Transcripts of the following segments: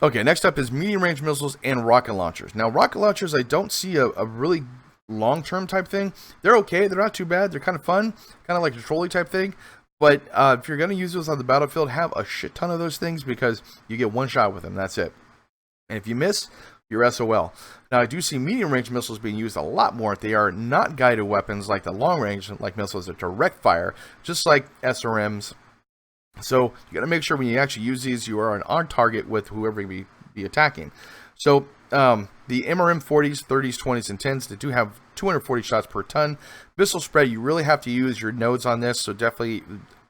Okay, next up is medium range missiles and rocket launchers. Now, rocket launchers, I don't see a really long-term type thing. They're okay. They're not too bad. They're kind of fun, kind of like a trolley type thing. But if you're going to use those on the battlefield, have a shit ton of those things because you get one shot with them. That's it. And if you miss, you're SOL. Now, I do see medium range missiles being used a lot more. They are not guided weapons like the long range like missiles. They're direct fire, just like SRMs. So you got to make sure when you actually use these, you are on target with whoever you be attacking. So the MRM 40s, 30s, 20s, and 10s, they do have 240 shots per ton. Missile spread, you really have to use your nodes on this, so definitely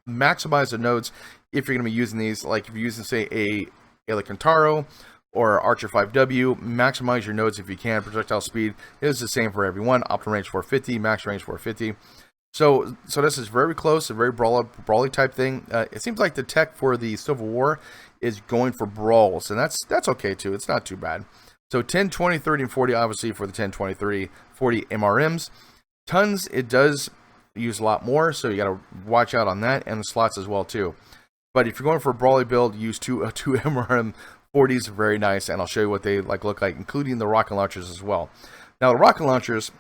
maximize the nodes if you're going to be using these. Like if you're using, say, a Kantaro or Archer 5W, maximize your nodes if you can. Projectile speed is the same for everyone. Optimal range 450, max range 450. So this is very close, a very brawly type thing. It seems like the tech for the Civil War is going for brawls, and that's okay too. It's not too bad. So 10, 20, 30, and 40, obviously for the 10, 20, 30, 40 MRMs. Tons, it does use a lot more, so you got to watch out on that, and the slots as well too. But if you're going for a brawly build, use two MRM 40s, very nice, and I'll show you what they look like, including the rocket launchers as well. Now the rocket launchers,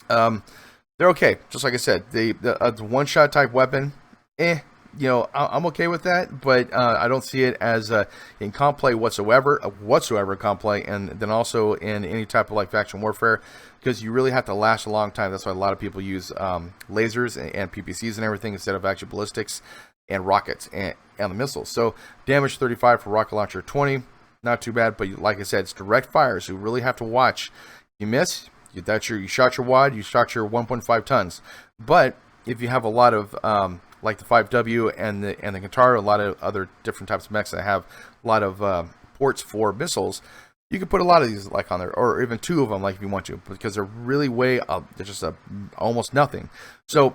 they're okay. Just like I said, the one-shot type weapon, I'm okay with that, but I don't see it as in comp play whatsoever comp play, and then also in any type of faction warfare, because you really have to last a long time. That's why a lot of people use lasers and PPCs and everything instead of actually ballistics and rockets and the missiles. So damage 35 for rocket launcher 20, not too bad, but like I said, it's direct fire, so you really have to watch. You miss, you shot your wad, you shot your 1.5 tons. But if you have a lot of like the 5W and the Kantaro, a lot of other different types of mechs that have a lot of ports for missiles, you can put a lot of these on there, or even two of them if you want to, because they're really they're just almost nothing. So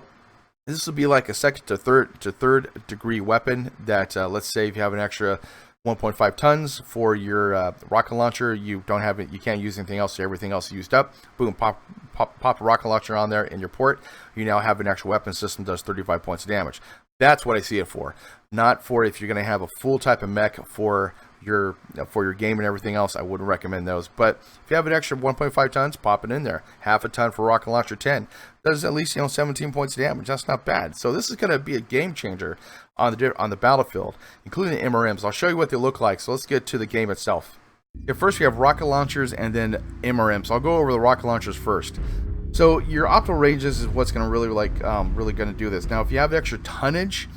this will be like a second to third degree weapon that let's say if you have an extra 1.5 tons for your rocket launcher, you don't have it, you can't use anything else, so everything else is used up. Boom, pop a rocket launcher on there in your port. You now have an actual weapon system that does 35 points of damage. That's what I see it for. Not for if you're going to have a full type of mech for your game and everything else. I wouldn't recommend those. But if you have an extra 1.5 tons, pop it in there. Half a ton for rocket launcher 10. Does at least 17 points of damage. That's not bad. So this is going to be a game changer on the battlefield, including the MRMs. I'll show you what they look like. So let's get to the game itself. Okay, first we have rocket launchers and then MRMs. I'll go over the rocket launchers first. So your optimal ranges is what's going to really really going to do this. Now, if you have extra tonnage,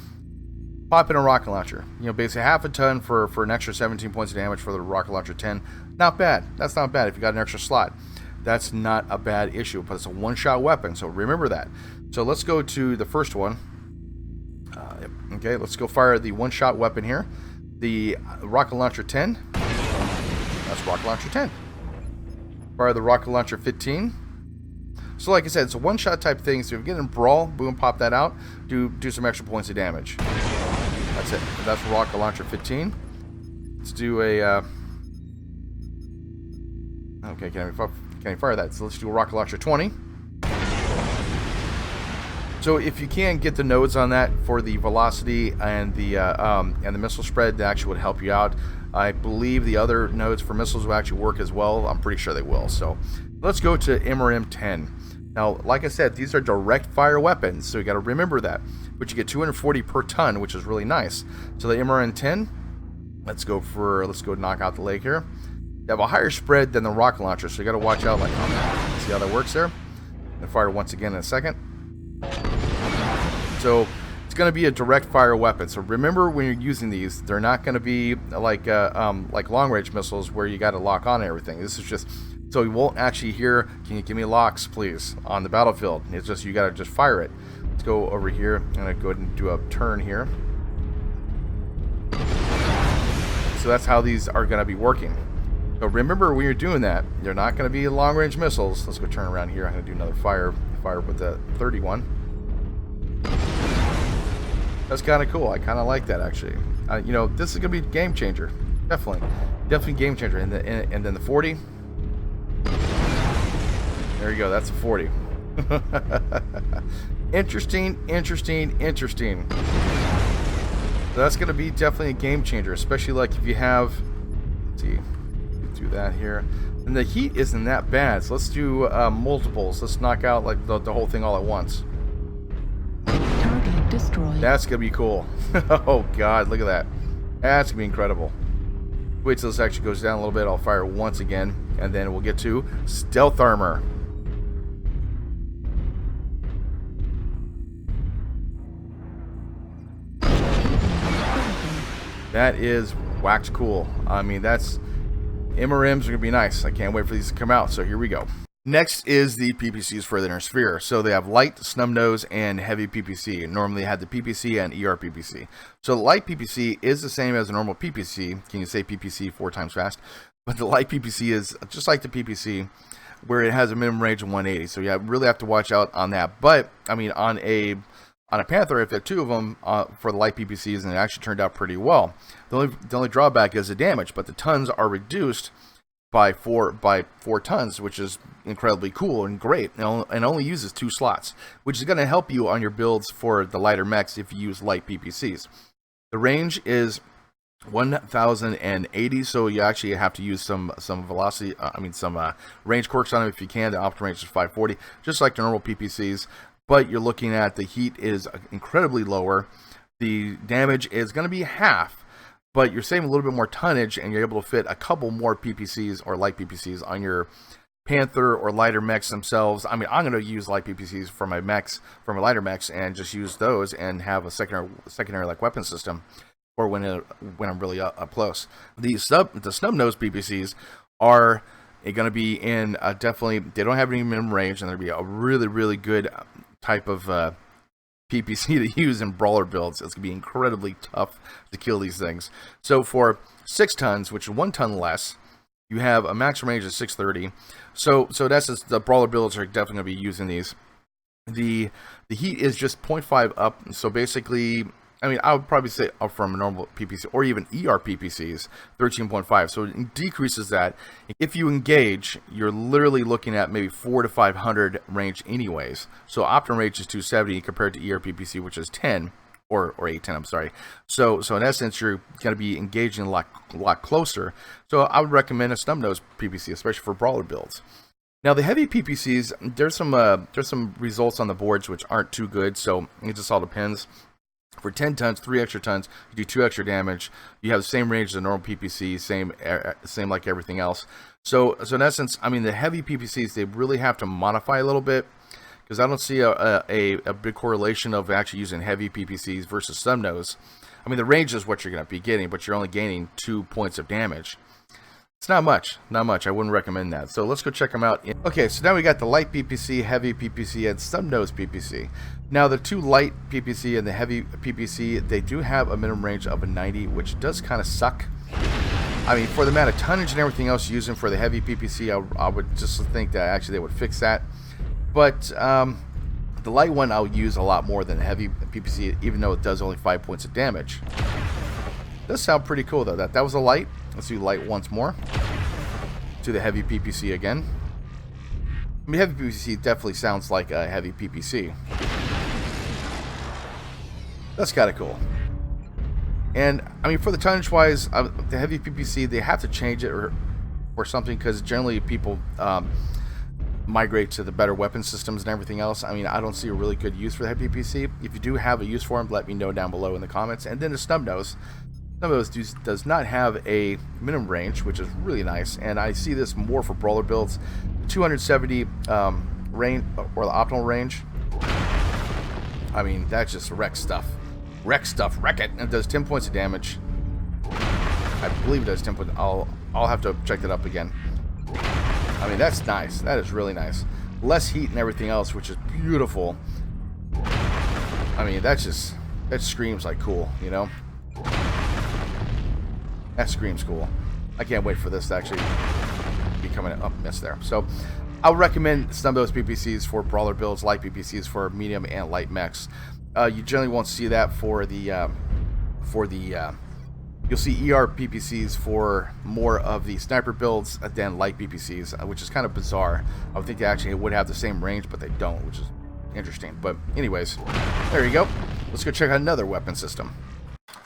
pop in a rocket launcher. Basically half a ton for an extra 17 points of damage for the rocket launcher 10. Not bad. That's not bad if you got an extra slot. That's not a bad issue, but it's a one-shot weapon, so remember that. So let's go to the first one. Okay, let's go fire the one-shot weapon here. The rocket launcher 10. That's rocket launcher 10. Fire the rocket launcher 15. So like I said, it's a one-shot type thing, so if you get in brawl, boom, pop that out, do some extra points of damage. That's it. That's rocket launcher 15. Let's do a... Okay, can I fire that? So let's do a rocket launcher 20. So if you can get the nodes on that for the velocity and the missile spread, that actually would help you out. I believe the other nodes for missiles will actually work as well. I'm pretty sure they will. So let's go to MRM 10. Now, like I said, these are direct fire weapons, so you got to remember that. But you get 240 per ton, which is really nice. So the MRM 10, let's go knock out the leg here. They have a higher spread than the rocket launcher, so you got to watch out on that. See how that works there? And fire once again in a second. So it's going to be a direct fire weapon. So remember when you're using these, they're not going to be like long range missiles where you got to lock on everything. This is just so you won't actually hear, "Can you give me locks, please?" on the battlefield. It's just you got to just fire it. Let's go over here. I'm going to go ahead and do a turn here. So that's how these are going to be working. So remember when you're doing that, they're not going to be long range missiles. Let's go turn around here. I'm going to do another fire with the 31. That's kind of cool. I kind of like that actually. This is going to be a game changer. Definitely game changer. And then the 40. There you go. That's a 40. Interesting. So that's going to be definitely a game changer, especially like if you have Let's see, do that here. And the heat isn't that bad, so let's do multiples. Let's knock out like the whole thing all at once. Target destroyed. That's gonna be cool. Oh god, look at that. That's gonna be incredible. Wait till this actually goes down a little bit. I'll fire once again, and then we'll get to stealth armor. That is whacked cool. I mean, that's MRMs are gonna be nice. I can't wait for these to come out. So here we go. Next is the PPCs for the inner sphere. So they have light, snub nose, and heavy PPC. Normally they have the PPC and ER PPC. So the light PPC is the same as a normal PPC. Can you say PPC 4 times fast? But the light PPC is just like the PPC, where it has a minimum range of 180. So you really have to watch out on that. But I mean, on a Panther, if there are 2 of them for the light PPCs, and it actually turned out pretty well. The only drawback is the damage, but the tons are reduced by 4 tons, which is incredibly cool and great, and only uses 2 slots, which is going to help you on your builds for the lighter mechs if you use light PPCs. The range is 1080, so you actually have to use some velocity, some range quirks on them if you can. The optimal range is 540, just like the normal PPCs, but you're looking at the heat is incredibly lower. The damage is going to be half, but you're saving a little bit more tonnage, and you're able to fit a couple more PPCs or light PPCs on your Panther or lighter mechs themselves. I mean, I'm going to use light PPCs for my mechs, for my lighter mechs, and just use those and have a secondary like weapon system, or when I'm really up close. The snub nose PPCs are going to be in definitely. They don't have any minimum range, and they're going to be a really good type of PPC to use in brawler builds. It's going to be incredibly tough to kill these things. So for 6 tons, which is 1 ton less, you have a max range of 630. So that's just, the brawler builds are definitely going to be using these. The heat is just 0.5 up. So basically, I mean, I would probably say up from a normal PPC or even ER PPCs, 13.5. So it decreases that. If you engage, you're literally looking at maybe 400 to 500 range anyways. So optimum range is 270 compared to ER PPC, which is 10 or 810. I'm sorry. So in essence, you're going to be engaging a lot closer. So I would recommend a snub nose PPC, especially for brawler builds. Now the heavy PPCs, there's some results on the boards which aren't too good. So it just all depends. For 10 tons, 3 extra tons, you do 2 extra damage. You have the same range as a normal PPC, same like everything else. So in essence, I mean, the heavy PPCs, they really have to modify a little bit, because I don't see a big correlation of actually using heavy PPCs versus snub nose. I mean, the range is what you're going to be getting, but you're only gaining 2 points of damage. It's not much. I wouldn't recommend that. So let's go check them out. Okay, so now we got the light PPC, heavy PPC, and snub nose PPC. Now the 2 light PPC and the heavy PPC, they do have a minimum range of a 90, which does kind of suck. I mean, for the amount of tonnage and everything else using for the heavy PPC, I would just think that actually they would fix that. But the light one I'll use a lot more than the heavy PPC, even though it does only 5 points of damage. It does sound pretty cool though. That was a light. Let's do light once more. To the heavy PPC again. I mean, heavy PPC definitely sounds like a heavy PPC. That's kind of cool. And I mean, for the tonnage wise, the heavy PPC, they have to change it or something, because generally people migrate to the better weapon systems and everything else. I mean, I don't see a really good use for the heavy PPC. If you do have a use for them, let me know down below in the comments. And then the snub nose. Snub nose does not have a minimum range, which is really nice. And I see this more for brawler builds. 270 range, or the optimal range. I mean, that's just wreck stuff. Wreck it. And it does 10 points of damage. I believe it does 10 points. I'll have to check that up again. I mean, that's nice. That is really nice. Less heat and everything else, which is beautiful. I mean, that screams like cool, you know? That screams cool. I can't wait for this to actually be coming up. Miss there. So I would recommend some of those PPCs for brawler builds, light PPCs for medium and light mechs. You generally won't see that for the you'll see ER PPCs for more of the sniper builds than light PPCs, which is kind of bizarre. I would think they actually would have the same range, but they don't, which is interesting. But anyways, there you go. Let's go check out another weapon system.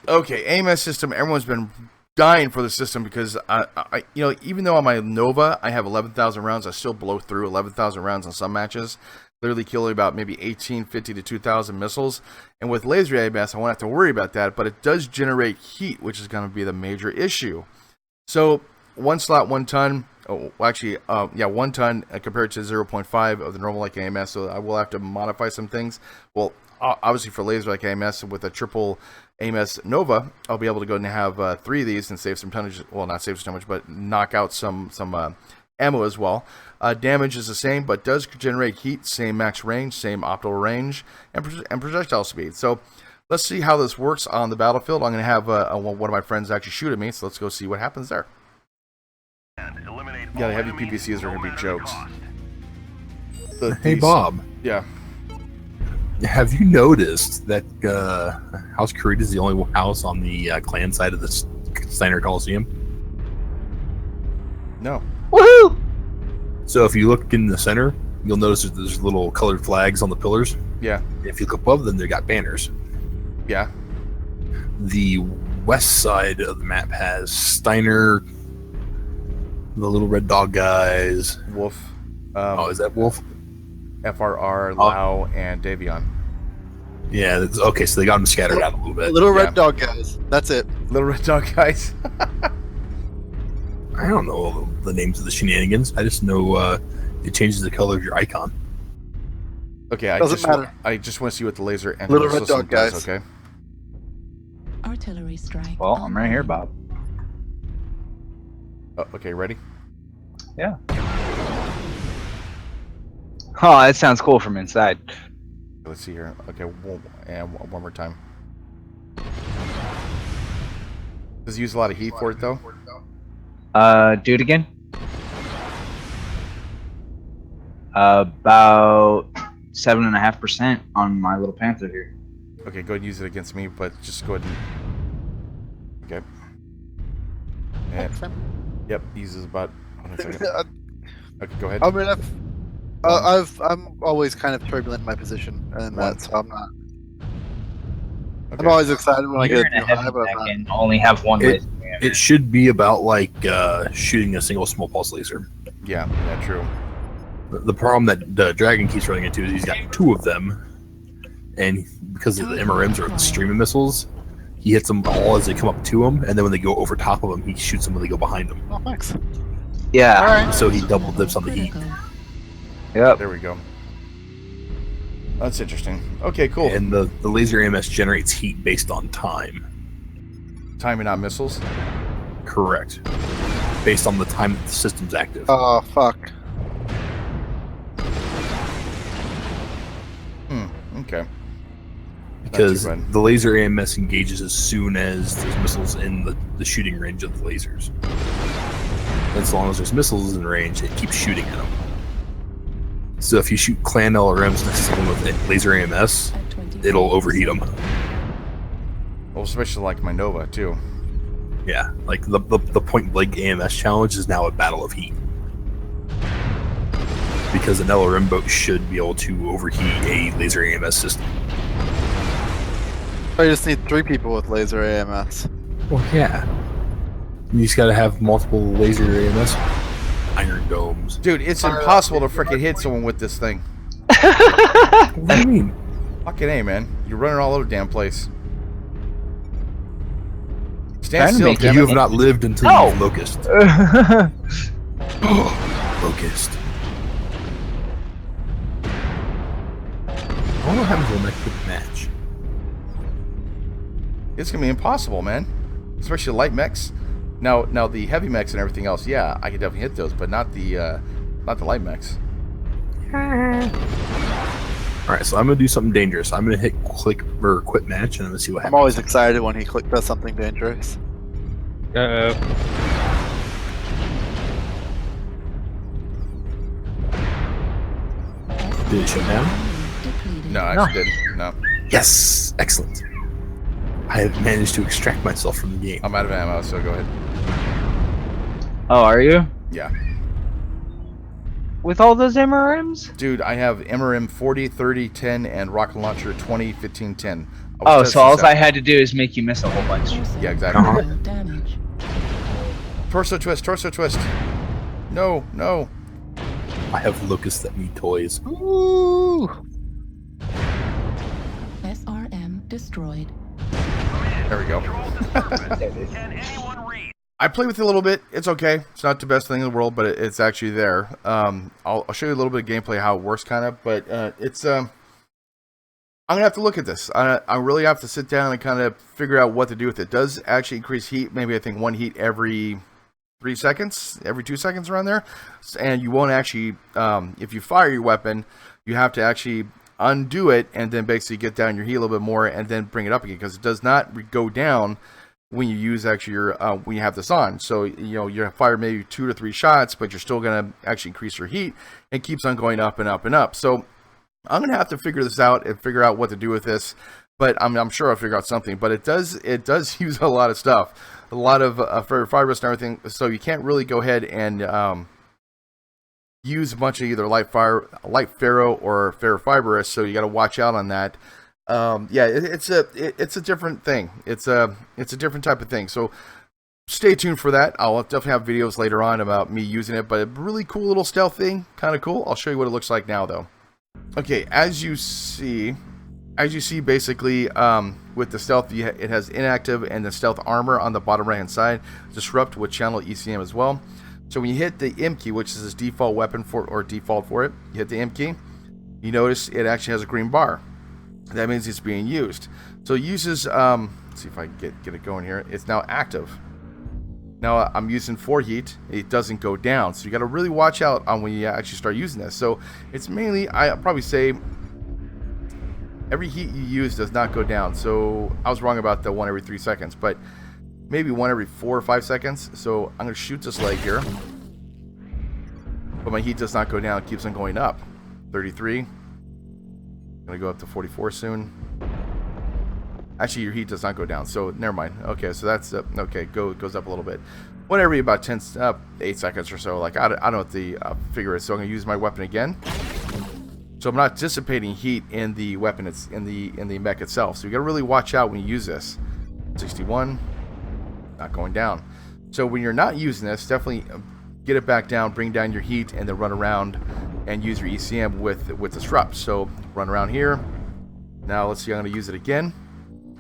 Okay, AMS system. Everyone's been dying for the system because I even though on my Nova I have 11,000 rounds, I still blow through 11,000 rounds in some matches. Literally killing about maybe 1,850 to 2,000 missiles. And with laser AMS, I won't have to worry about that, but it does generate heat, which is going to be the major issue. So 1 slot, 1 ton. Oh, well, actually, 1 ton compared to 0.5 of the normal like AMS. So I will have to modify some things. Well, obviously for laser like AMS with a triple AMS Nova, I'll be able to go and have 3 of these and save some tonnage. Well, not save some tonnage, but knock out some ammo as well. Damage is the same, but does generate heat. Same max range, same optimal range, and projectile speed. So let's see how this works on the battlefield. I'm going to have one of my friends actually shoot at me. So let's go see what happens there. Yeah, the heavy PVCs are going to be jokes. Hey, Bob. Yeah. Have you noticed that House Creed is the only house on the clan side of the Steiner Coliseum? No. Woohoo! So if you look in the center, you'll notice that there's little colored flags on the pillars. Yeah. If you look above them, they got banners. Yeah. The west side of the map has Steiner, the little red dog guys. Wolf. Is that Wolf? FRR, Lau, and Davion. Yeah, okay, so they got them scattered out a little bit. Little red dog guys. That's it. Little red dog guys. I don't know the names of the shenanigans. I just know it changes the color of your icon. Okay, I just want to see what the laser and Little red dog does, guys. okay? Artillery strike. Well, I'm right here, Bob. Oh, okay, ready? Yeah. Oh, that sounds cool from inside. Let's see here. Okay, one more time. Does it use a lot of heat for it, though? Do it again. About 7.5% on my little Panther here. Okay, go ahead and use it against me, but just go ahead and... Okay. And, yep, uses about... Hold on a second. Okay, go ahead. I mean, I'm always kind of turbulent in my position, and that's so I'm not. Okay. I'm always excited when I You're get in a a new heavy high, but mech I'm not. and only have one laser. It should be about like shooting a single small pulse laser. Yeah, true. The problem that the Dragon keeps running into is he's got 2 of them, and because of the MRMs or the streaming missiles, he hits them all as they come up to him, and then when they go over top of him, he shoots them when they go behind him. Oh, thanks. Yeah. All right. So he double dips on the heat. Yep. There we go. That's interesting. Okay, cool. And the laser AMS generates heat based on time. Timing out missiles? Correct. Based on the time that the system's active. Oh, fuck. Okay. Because Not too bad. the laser AMS engages as soon as there's missiles in the shooting range of the lasers. As long as there's missiles in range, it keeps shooting at them. So if you shoot clan LRMs next to someone with laser AMS, it'll overheat them. Well, especially like my Nova, too. Yeah, like the point blank AMS challenge is now a battle of heat. Because an LRM boat should be able to overheat a laser AMS system. I just need 3 people with laser AMS. Well, yeah. You just gotta have multiple laser AMS iron domes. Dude, it's impossible to freaking hit someone with this thing. What do you mean? Fucking A, man. You're running all over the damn place. Trying Stand to still, make damn You it. have not lived until No. you've Locust. Locust. I wonder what happens when I quit the match. It's gonna be impossible, man. Especially light mechs. Now the heavy mechs and everything else, yeah, I can definitely hit those, but not the light mechs. Alright, so I'm gonna do something dangerous. I'm gonna hit click or quit match and I'm gonna see what I'm happens. always excited when he does something dangerous. Uh-oh. Did it shut down? No, I actually didn't. No. Yes! Excellent. I have managed to extract myself from the game. I'm out of ammo, so go ahead. Oh, are you? Yeah. With all those MRMs? Dude, I have MRM 40, 30, 10, and rocket launcher 20, 15, 10. Oh, so all I had to do is make you miss a whole bunch. Yeah, exactly. Damage. Torso twist, torso twist. No, no. I have locusts that need toys. Ooh. SRM destroyed. There we go. I played with it a little bit. It's okay. It's not the best thing in the world, but it's actually there. I'll show you a little bit of gameplay how it works, kind of. But it's I'm gonna have to look at this. I really have to sit down and kind of figure out what to do with it. It does actually increase heat. Maybe I think 1 heat every 3 seconds, every 2 seconds around there. And you won't actually, if you fire your weapon, you have to actually undo it and then basically get down your heat a little bit more and then bring it up again, because it does not go down when you use actually your when you have this on. So you fire maybe 2 to 3 shots, but you're still gonna actually increase your heat and keeps on going up and up and up. So I'm gonna have to figure this out and figure out what to do with this, but I'm sure I'll figure out something. But it does use a lot of stuff, a lot of fibrous and everything. So you can't really go ahead and use a bunch of either light ferro or ferrofibrous. So you got to watch out on that. Yeah, it's a different thing. It's a different type of thing. So stay tuned for that. I'll definitely have videos later on about me using it, but a really cool little stealth thing, kind of cool. I'll show you what it looks like now, though. Okay, as you see basically with the stealth, it has inactive and the stealth armor on the bottom right hand side, disrupt with channel ECM as well. So when you hit the M key, which is his default weapon default for it, you hit the M key, you notice it actually has a green bar. That means it's being used. So it uses let's see if I can get it going here. It's now active. Now I'm using 4 heat. It doesn't go down, so you got to really watch out on when you actually start using this. So it's mainly, I'll probably say, every heat you use does not go down. So I was wrong about the 1 every 3 seconds, but maybe 1 every 4 or 5 seconds. So I'm going to shoot this leg here, but my heat does not go down. It keeps on going up. 33. I'm going to go up to 44 soon. Actually, your heat does not go down, so never mind. Okay, so that's okay. Goes up a little bit. Whatever, about 8 seconds or so. Like I don't know what the figure is. So I'm gonna use my weapon again. So I'm not dissipating heat in the weapon. It's in the mech itself. So you gotta really watch out when you use this. 61, not going down. So when you're not using this, definitely get it back down, bring down your heat, and then run around and use your ECM with disrupt. So run around here. Now let's see. I'm gonna use it again.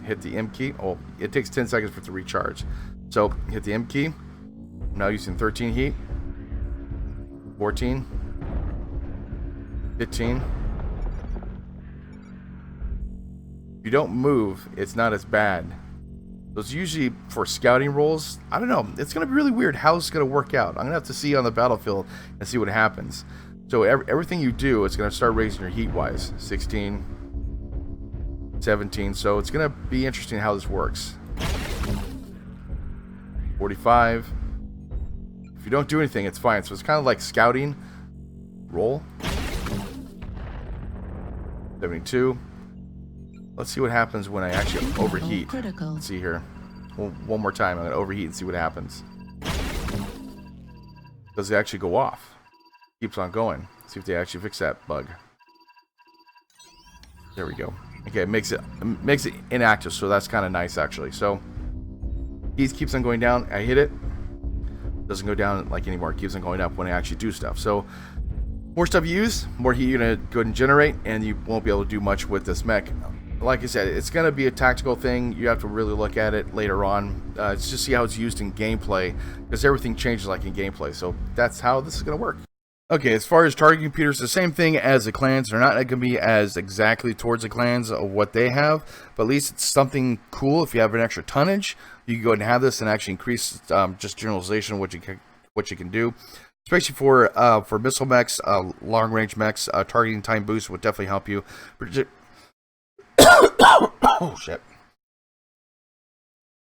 Hit the M key. Oh, it takes 10 seconds for it to recharge. So hit the M key. I'm now using 13 heat. 14. 15. If you don't move, it's not as bad. Those usually for scouting roles. I don't know. It's going to be really weird how it's going to work out. I'm going to have to see on the battlefield and see what happens. So everything you do, it's going to start raising your heat wise. 16. 17, so it's gonna be interesting how this works. 45. If you don't do anything, it's fine. So it's kind of like scouting. Roll. 72. Let's see what happens when I actually overheat. Let's see here. One more time. I'm gonna overheat and see what happens. Does it actually go off? Keeps on going. See if they actually fix that bug. There we go. Okay, it makes it inactive, so that's kind of nice actually. So heat keeps on going down. I hit it, doesn't go down like anymore. It keeps on going up when I actually do stuff. So more stuff you use, more heat you're gonna go ahead and generate, and you won't be able to do much with this mech. Like I said, it's gonna be a tactical thing. You have to really look at it later on. It's just see how it's used in gameplay, because everything changes like in gameplay. So that's how this is gonna work. Okay, as far as targeting computers, the same thing as the clans. They're not going to be as exactly towards the clans of what they have, but at least it's something cool. If you have an extra tonnage, you can go ahead and have this and actually increase just generalization of what you can do. Especially for missile mechs, long range mechs, targeting time boost would definitely help you. Oh shit.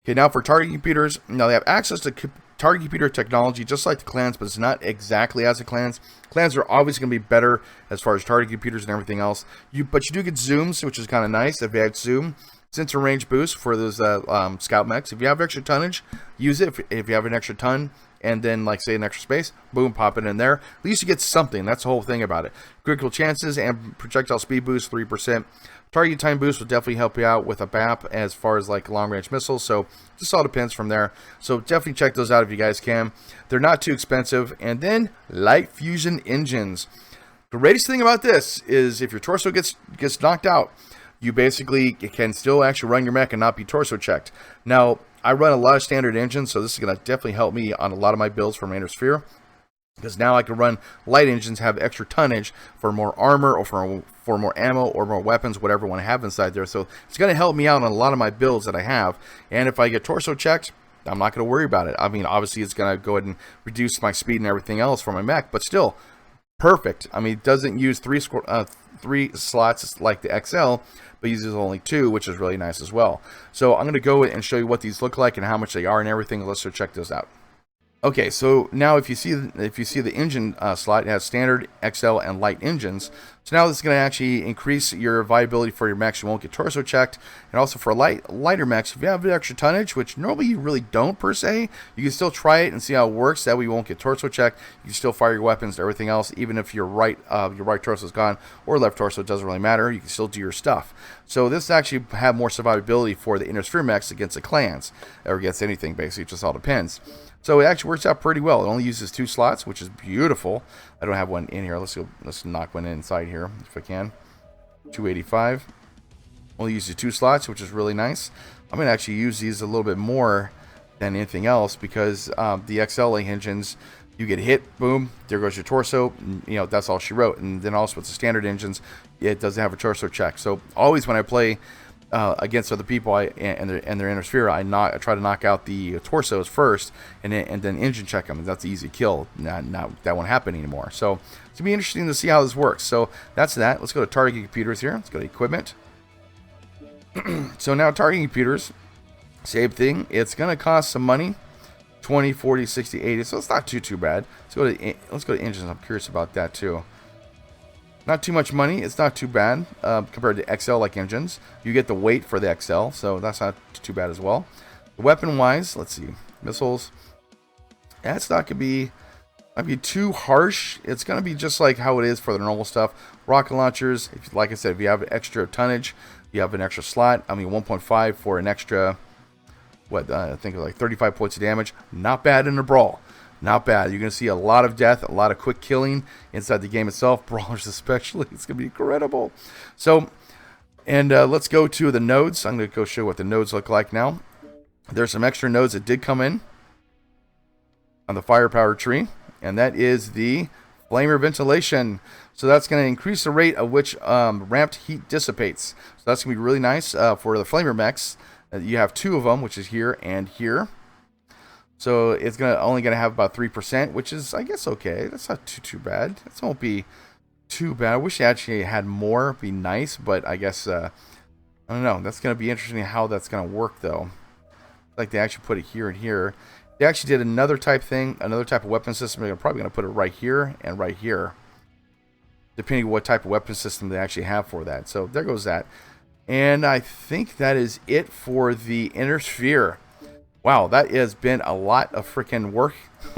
Okay, now for targeting computers, now they have access to target computer technology just like the clans, but it's not exactly as the clans. Clans are always going to be better as far as targeting computers and everything else. But you do get zooms, which is kind of nice if you have zoom. Sensor range boost for those scout mechs. If you have extra tonnage, use it. If you have an extra ton, and then like say an extra space, boom, pop it in there. At least you get something. That's the whole thing about it. Critical chances and projectile speed boost 3%. Target time boost will definitely help you out with a BAP as far as like long range missiles. So just all depends from there. So definitely check those out if you guys can. They're not too expensive. And then light fusion engines. The greatest thing about this is if your torso gets knocked out, you basically can still actually run your mech and not be torso checked. Now, I run a lot of standard engines, so this is going to definitely help me on a lot of my builds for Inner Sphere. Because now I can run light engines, have extra tonnage for more armor or for more ammo or more weapons, whatever I want to have inside there. So it's going to help me out on a lot of my builds that I have. And if I get torso checked, I'm not going to worry about it. I mean, obviously it's going to go ahead and reduce my speed and everything else for my mech, but still perfect. I mean, it doesn't use three slots like the XL, but uses only 2, which is really nice as well. So I'm going to go and show you what these look like and how much they are and everything. Let's go check those out. Okay, so now if you see the engine slot, it has standard, XL, and light engines. So now this is going to actually increase your viability for your mechs. You won't get torso checked. And also for lighter mechs, if you have extra tonnage, which normally you really don't per se, you can still try it and see how it works. That way you won't get torso checked. You can still fire your weapons and everything else, even if your right torso is gone or left torso, it doesn't really matter. You can still do your stuff. So this actually have more survivability for the Inner Sphere mechs against the clans, or against anything basically. It just all depends. So it actually works out pretty well. It only uses 2 slots, which is beautiful. I don't have one in here. Let's knock one inside here if I can. 285. Only uses 2 slots, which is really nice. I'm going to actually use these a little bit more than anything else because the XL engines, you get hit, boom, there goes your torso. You know, that's all she wrote. And then also with the standard engines, it doesn't have a torso check. So always when I play against other people and their Inner Sphere, I try to knock out the torsos first and then engine check them. That's an easy kill. Now that won't happen anymore. So it's gonna be interesting to see how this works. So that's that. Let's go to targeting computers here. Let's go to equipment. So now targeting computers, same thing. It's gonna cost some money, 20, 40, 60, 80. So it's not too bad. Let's go to engines. I'm curious about that too. Not too much money. It's not too bad compared to XL like engines. You get the weight for the XL, so that's not too bad as well. Weapon wise, let's see, missiles. That's not gonna be too harsh. It's gonna be just like how it is for the normal stuff. Rocket launchers, like I said, if you have extra tonnage, you have an extra slot. I mean, 1.5 for an extra. I think like 35 points of damage. Not bad in a brawl. Not bad. You're going to see a lot of death, a lot of quick killing inside the game itself. Brawlers especially. It's going to be incredible. So, and let's go to the nodes. I'm going to go show what the nodes look like now. There's some extra nodes that did come in on the firepower tree. And that is the flamer ventilation. So that's going to increase the rate of which ramped heat dissipates. So that's going to be really nice for the flamer mechs. You have 2 of them, which is here and here. So it's only gonna have about 3%, which is, I guess, okay. That's not too bad. That won't be too bad. I wish it actually had more. It'd be nice, but I guess I don't know. That's gonna be interesting how that's gonna work, though. Like they actually put it here and here. They actually did another type of weapon system. They're probably gonna put it right here and right here, depending on what type of weapon system they actually have for that. So there goes that. And I think that is it for the Inner Sphere. Wow, that has been a lot of freaking work.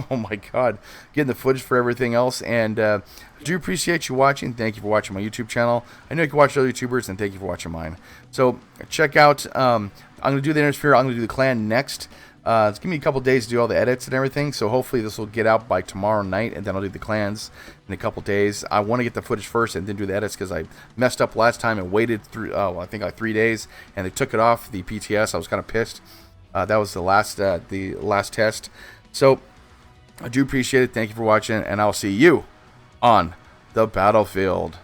Oh my god. Getting the footage for everything else. And I do appreciate you watching. Thank you for watching my YouTube channel. I know you can watch other YouTubers, and thank you for watching mine. So check out, I'm going to do the Inner Sphere. I'm going to do the clan next. It's giving me a couple days to do all the edits and everything. So hopefully this will get out by tomorrow night, and then I'll do the clans in a couple days. I want to get the footage first and then do the edits because I messed up last time and waited through, I think like 3 days, and they took it off the PTS. I was kind of pissed. That was the last test. So I do appreciate it. Thank you for watching, and I'll see you on the battlefield.